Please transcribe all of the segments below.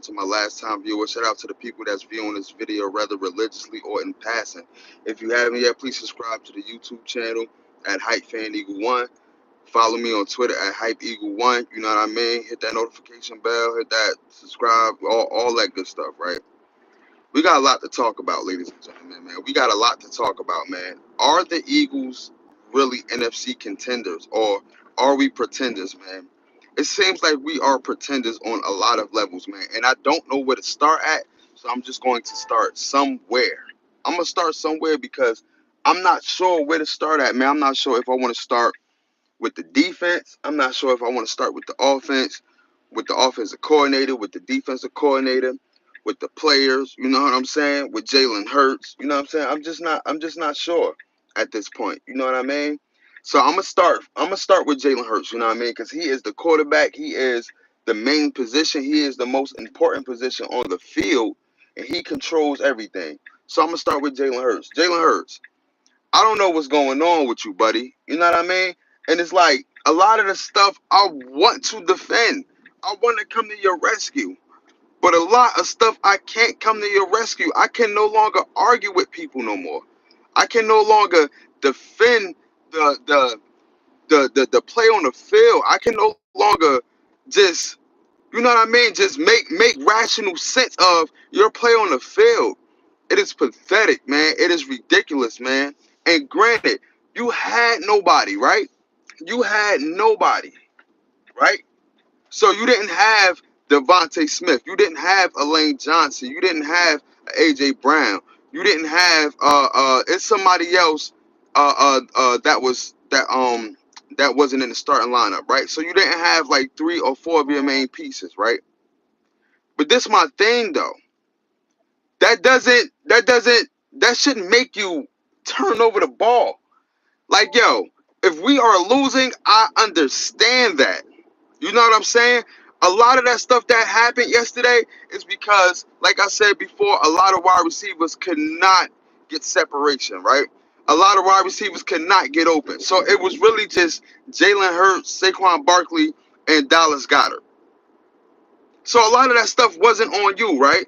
to my last time viewers. Shout out to the people that's viewing this video rather religiously or in passing. If you haven't yet, please subscribe to the YouTube channel at Hype Fan Eagle One. Follow me on Twitter at Hype Eagle One. You know what I mean? Hit that notification bell, hit that subscribe, all that good stuff, right? We got a lot to talk about, ladies and gentlemen, man. We got a lot to talk about, man. Are the Eagles really NFC contenders, or are we pretenders, man? It seems like we are pretenders on a lot of levels, man. And I don't know where to start at, so I'm just going to start somewhere. I'm going to start somewhere because I'm not sure where to start at, man. I'm not sure if I want to start with the defense. I'm not sure if I want to start with the offensive coordinator, with the defensive coordinator, with the players. You know what I'm saying? With Jalen Hurts. You know what I'm saying? I'm just not sure at this point. You know what I mean? So I'm gonna start. I'm gonna start with Jalen Hurts. You know what I mean? Because he is the quarterback. He is the main position. He is the most important position on the field, and he controls everything. So I'm gonna start with Jalen Hurts. Jalen Hurts. I don't know what's going on with you, buddy. You know what I mean? And it's like a lot of the stuff I want to defend. I want to come to your rescue. But a lot of stuff I can't come to your rescue. I can no longer argue with people no more. I can no longer defend the play on the field. I can no longer just, you know what I mean, just make rational sense of your play on the field. It is pathetic, man. It is ridiculous, man. And granted, you had nobody, right? You had nobody, right? So you didn't have Devontae Smith. You didn't have Elaine Johnson. You didn't have AJ Brown. You didn't have it's somebody else that wasn't in the starting lineup, right? So you didn't have like 3 or 4 of your main pieces, right? But this my thing though. That shouldn't make you turn over the ball. Like, yo, if we are losing, I understand that. You know what I'm saying? A lot of that stuff that happened yesterday is because, like I said before, a lot of wide receivers could not get separation, right? A lot of wide receivers could not get open. So it was really just Jalen Hurts, Saquon Barkley, and Dallas Goedert. So a lot of that stuff wasn't on you, right?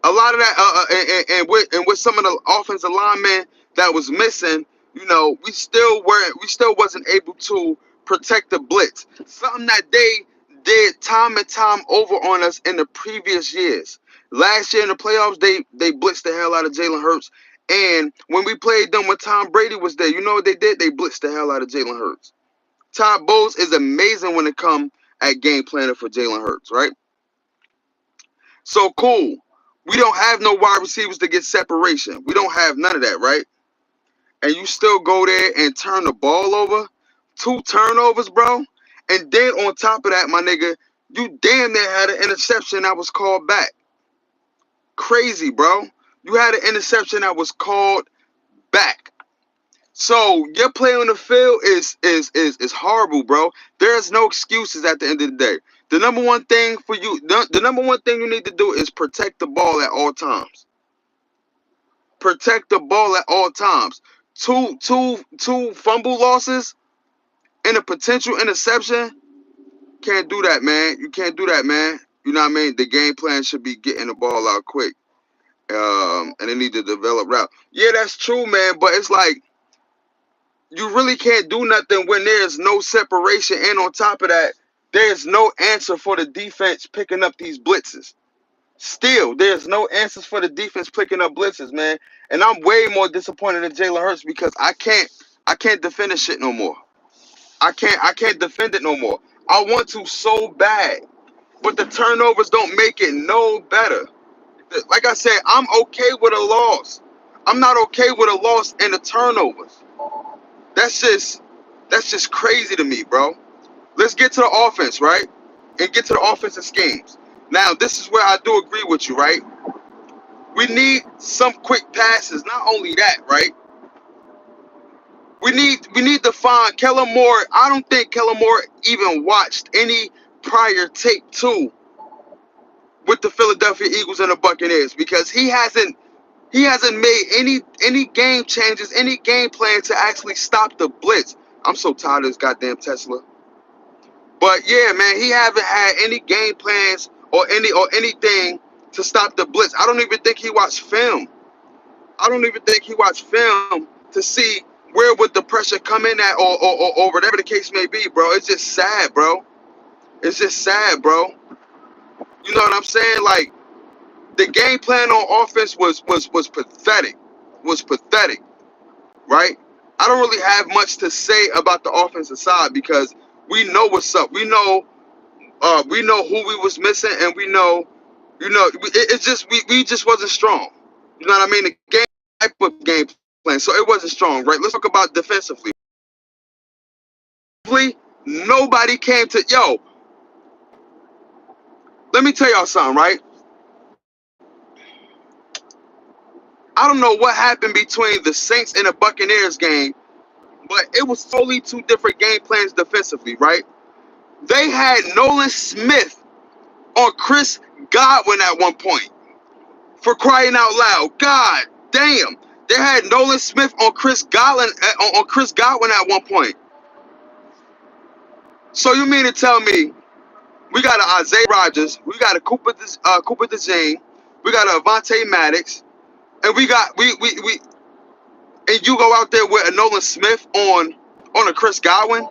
A lot of that, and with some of the offensive linemen that was missing, you know, we still wasn't able to protect the blitz. Something that they did time and time over on us in the previous years. Last year in the playoffs, they blitzed the hell out of Jalen Hurts, and when we played them when Tom Brady was there, you know what they did? They blitzed the hell out of Jalen Hurts. Todd Bowles is amazing when it comes at game planning for Jalen Hurts, right? So cool. We don't have no wide receivers to get separation. We don't have none of that, right? And you still go there and turn the ball over. 2 turnovers, bro. And then on top of that, my nigga, you damn near had an interception that was called back. Crazy, bro. You had an interception that was called back. So your play on the field is horrible, bro. There's no excuses at the end of the day. The number one thing for you, the number one thing you need to do is protect the ball at all times. Protect the ball at all times. Two fumble losses and a potential interception. Can't do that, man. You can't do that, man. You know what I mean? The game plan should be getting the ball out quick. And they need to develop route. Yeah, that's true, man. But it's like you really can't do nothing when there's no separation. And on top of that, there's no answer for the defense picking up these blitzes. Still, there's no answers for the defense picking up blitzes, man. And I'm way more disappointed in Jalen Hurts because I can't defend this shit no more. I can't defend it no more. I want to so bad, but the turnovers don't make it no better. Like I said, I'm okay with a loss. I'm not okay with a loss and the turnovers. That's just that's just crazy to me, bro. Let's get to the offense, right? And get to the offensive schemes. Now, this is where I do agree with you, right? We need some quick passes. Not only that, right? We need to find Kellen Moore. I don't think Kellen Moore even watched any prior tape two with the Philadelphia Eagles and the Buccaneers because he hasn't made any game changes, any game plan to actually stop the blitz. I'm so tired of this goddamn Tesla. But yeah, man, he haven't had any game plans or anything to stop the blitz. I don't even think he watched film. I don't even think he watched film to see where would the pressure come in at, or whatever the case may be, bro. It's just sad, bro. It's just sad, bro. You know what I'm saying? Like, the game plan on offense was pathetic. Was pathetic, right? I don't really have much to say about the offensive side because we know what's up. We know who we was missing, and we know, it's just we just wasn't strong. You know what I mean? The game type of game plan, so it wasn't strong, right? Let's talk about defensively. Nobody came to Let me tell y'all something, right? I don't know what happened between the Saints and the Buccaneers game, but it was totally two different game plans defensively, right? They had Nolan Smith on Chris Godwin at one point. For crying out loud, God damn! They had Nolan Smith on Chris Godwin at one point. So you mean to tell me we got an Isaiah Rodgers, we got a Cooper DeJean, we got a Avonte Maddox, and we and you go out there with a Nolan Smith on a Chris Godwin?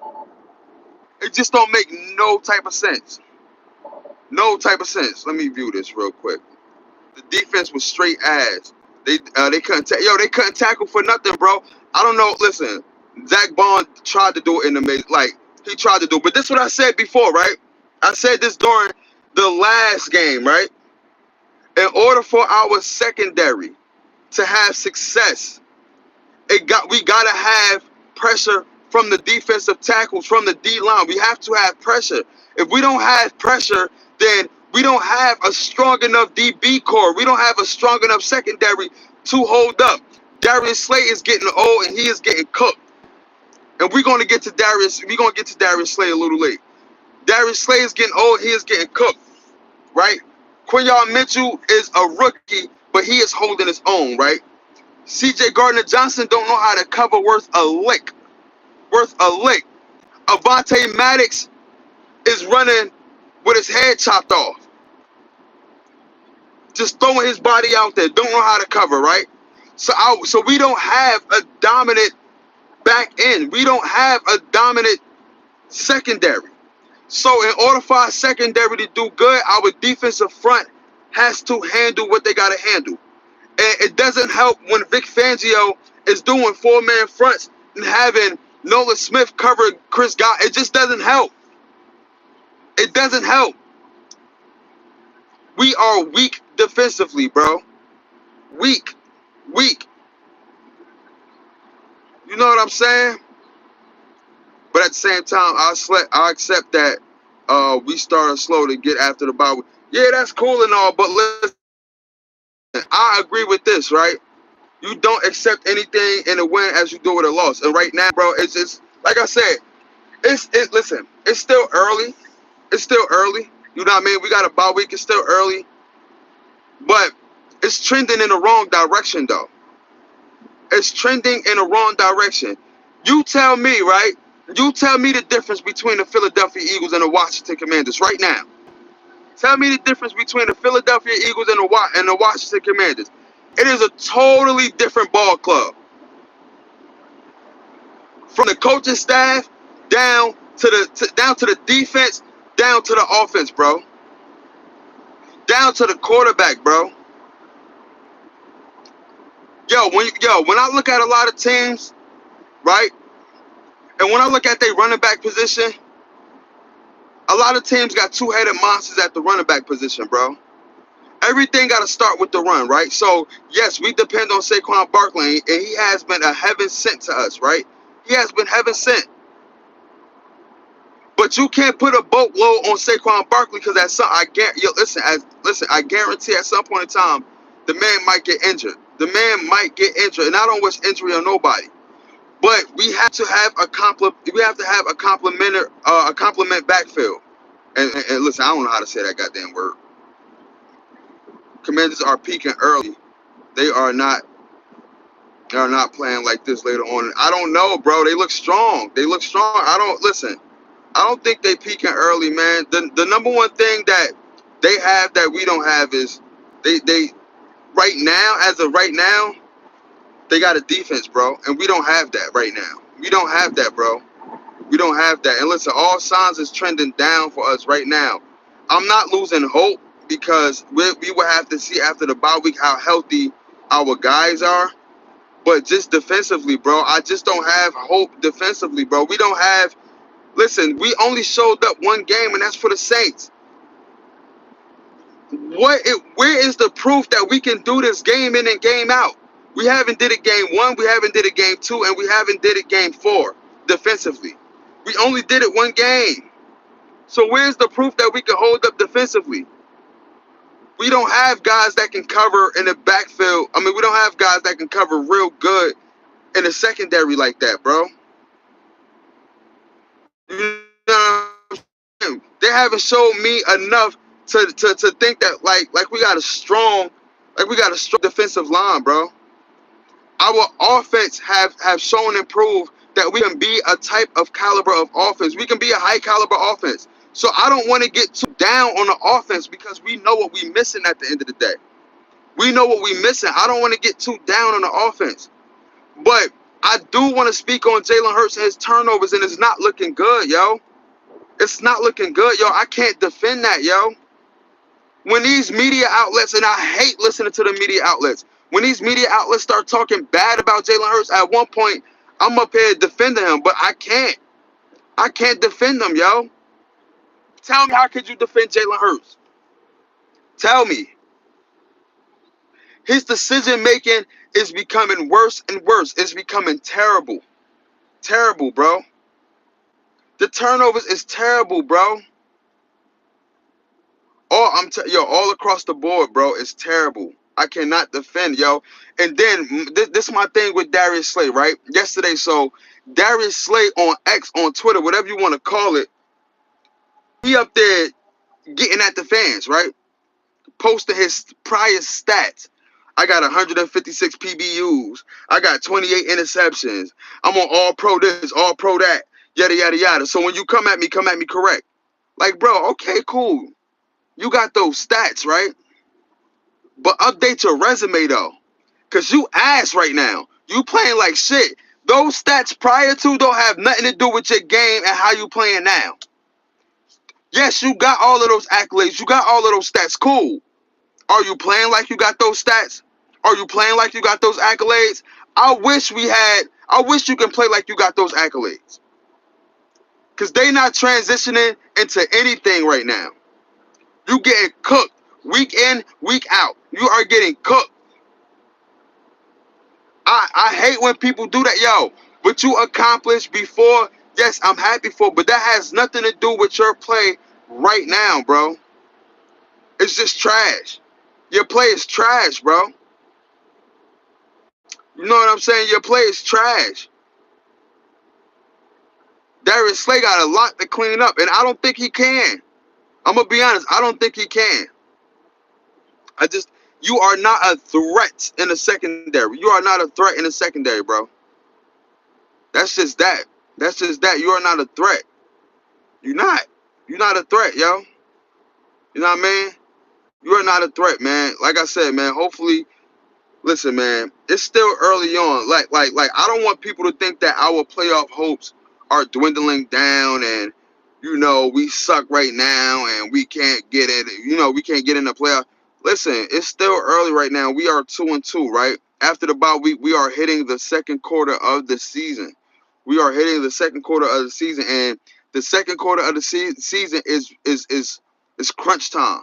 It just don't make no type of sense. No type of sense. Let me view this real quick. The defense was straight ass. They couldn't they couldn't tackle for nothing, bro. I don't know. Listen, Zach Bond tried to do it in the mid, like he tried to do, but this is what I said before, right? I said this during the last game, right? In order for our secondary to have success, we gotta have pressure from the defensive tackles, from the D line. We have to have pressure. If we don't have pressure, then we don't have a strong enough DB core. We don't have a strong enough secondary to hold up. Darius Slay is getting old and he is getting cooked. And we're gonna get to Darius Slay a little late. Darius Slay is getting old, he is getting cooked, right? Quinyon Mitchell is a rookie, but he is holding his own, right? CJ Gardner-Johnson don't know how to cover worth a lick. Avonte Maddox is running with his head chopped off. Just throwing his body out there. Don't know how to cover, right? So we don't have a dominant back end. We don't have a dominant secondary. So in order for our secondary to do good, our defensive front has to handle what they got to handle. And it doesn't help when Vic Fangio is doing four-man fronts and having Nolan Smith cover Chris Godwin. It just doesn't help. It doesn't help. We are weak defensively, bro. Weak. You know what I'm saying? But at the same time, I accept that we started slow to get after the ball. Yeah, that's cool and all, but listen, I agree with this, right? You don't accept anything in a win as you do with a loss. And right now, bro, it's just like I said, listen, it's still early. It's still early. You know what I mean? We got a bye week, it's still early. But it's trending in the wrong direction though. It's trending in the wrong direction. You tell me, right? You tell me the difference between the Philadelphia Eagles and the Washington Commanders right now. Tell me the difference between the Philadelphia Eagles and the Washington Commanders. It is a totally different ball club. From the coaching staff down to the defense, down to the offense, bro. Down to the quarterback, bro. When I look at a lot of teams, right? And when I look at their running back position, a lot of teams got two-headed monsters at the running back position, bro. Everything got to start with the run, right? So, yes, we depend on Saquon Barkley, and he has been a heaven sent to us, right? He has been heaven sent. But you can't put a boatload on Saquon Barkley because I guarantee at some point in time, the man might get injured. The man might get injured, and I don't wish injury on nobody. But we have to have a complement backfield. And listen, I don't know how to say that goddamn word. Commanders are peaking early. They are not playing like this later on. I don't know, bro. They look strong. I don't think they peaking early, man. The number one thing that they have that we don't have is they right now, as of right now, they got a defense, bro, and we don't have that right now. We don't have that, bro. We don't have that. And listen, all signs is trending down for us right now. I'm not losing hope because we will have to see after the bye week how healthy our guys are. But just defensively, bro, I just don't have hope defensively, bro. We don't have. Listen, we only showed up one game, and that's for the Saints. Where is the proof that we can do this game in and game out? We haven't did it game one, we haven't did it game two, and we haven't did it game four defensively. We only did it one game. So where's the proof that we can hold up defensively? We don't have guys that can cover in the backfield. I mean, we don't have guys that can cover real good in the secondary like that, bro. You know, they haven't showed me enough to think that like we got a strong defensive line, bro. Our offense have shown and proved that we can be a type of caliber of offense. We can be a high caliber offense. So I don't want to get too down on the offense because we know what we missing at the end of the day. We know what we missing. I don't want to get too down on the offense. But I do want to speak on Jalen Hurts and his turnovers, and it's not looking good, yo. It's not looking good, yo. I can't defend that, yo. When these media outlets, and I hate listening to the media outlets, when these media outlets start talking bad about Jalen Hurts, at one point, I'm up here defending him, but I can't. I can't defend him, yo. Tell me, how could you defend Jalen Hurts? Tell me. His decision making is becoming worse and worse. It's becoming terrible. Terrible, bro. The turnovers is terrible, bro. All across the board, bro, it's terrible. I cannot defend, yo. And then this is my thing with Darius Slay, right? Yesterday, so Darius Slay on X, on Twitter, whatever you want to call it, he up there getting at the fans, right? Posting his prior stats. I got 156 PBUs. I got 28 interceptions. I'm on all pro this, all pro that, yada, yada, yada. So when you come at me correct. Like, bro, okay, cool. You got those stats, right? But update your resume, though. Because you ass right now. You playing like shit. Those stats prior to don't have nothing to do with your game and how you playing now. Yes, you got all of those accolades. You got all of those stats. Cool. Are you playing like you got those stats? Are you playing like you got those accolades? I wish you can play like you got those accolades. Because they not transitioning into anything right now. You getting cooked week in, week out. You are getting cooked. I hate when people do that, yo. What you accomplished before, yes, I'm happy for, but that has nothing to do with your play right now, bro. It's just trash. Your play is trash, bro. You know what I'm saying? Your play is trash. Darius Slay got a lot to clean up, and I don't think he can. I'm going to be honest. I don't think he can. You are not a threat in the secondary. You are not a threat in the secondary, bro. That's just that. That's just that. You are not a threat. You're not. You're not a threat, yo. You know what I mean? You are not a threat, man. Like I said, man, hopefully, listen, man, it's still early on. Like, I don't want people to think that our playoff hopes are dwindling down and, you know, we suck right now and we can't get it. You know, we can't get in the playoff. Listen, it's still early right now. We are 2-2, right? After the bye week, we are hitting the second quarter of the season. We are hitting the second quarter of the season, and the second quarter of the season is crunch time.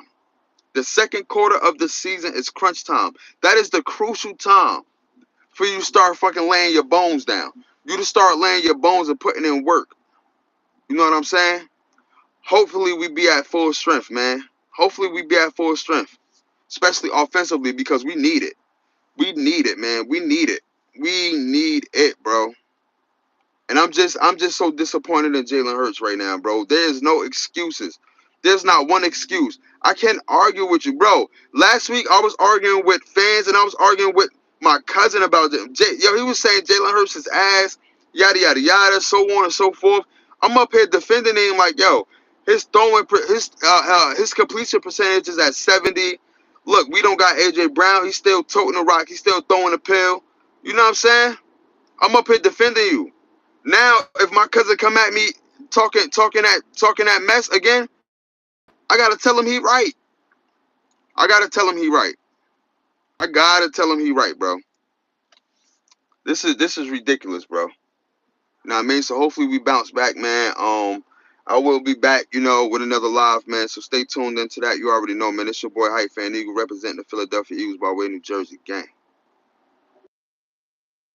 The second quarter of the season is crunch time. That is the crucial time for you to start fucking laying your bones down. You to start laying your bones and putting in work. You know what I'm saying? Hopefully we be at full strength, man. Hopefully we be at full strength. Especially offensively, because we need it. We need it, man. We need it. We need it, bro. And I'm just so disappointed in Jalen Hurts right now, bro. There is no excuses. There's not one excuse. I can't argue with you, bro. Last week I was arguing with fans and I was arguing with my cousin about it. He was saying Jalen Hurts is ass, yada yada yada, so on and so forth. I'm up here defending him like, yo, His completion percentage is at 70. Look, we don't got AJ Brown. He's still toting the rock. He's still throwing the pill. You know what I'm saying? I'm up here defending you. Now, if my cousin come at me talking that mess again, I gotta tell him he right. I gotta tell him he right. I gotta tell him he right, bro. This is ridiculous, bro. You know what I mean? So hopefully we bounce back, man. I will be back, with another live, man. So stay tuned into that. You already know, man. It's your boy Hype Fan Eagle representing the Philadelphia Eagles by way of New Jersey gang.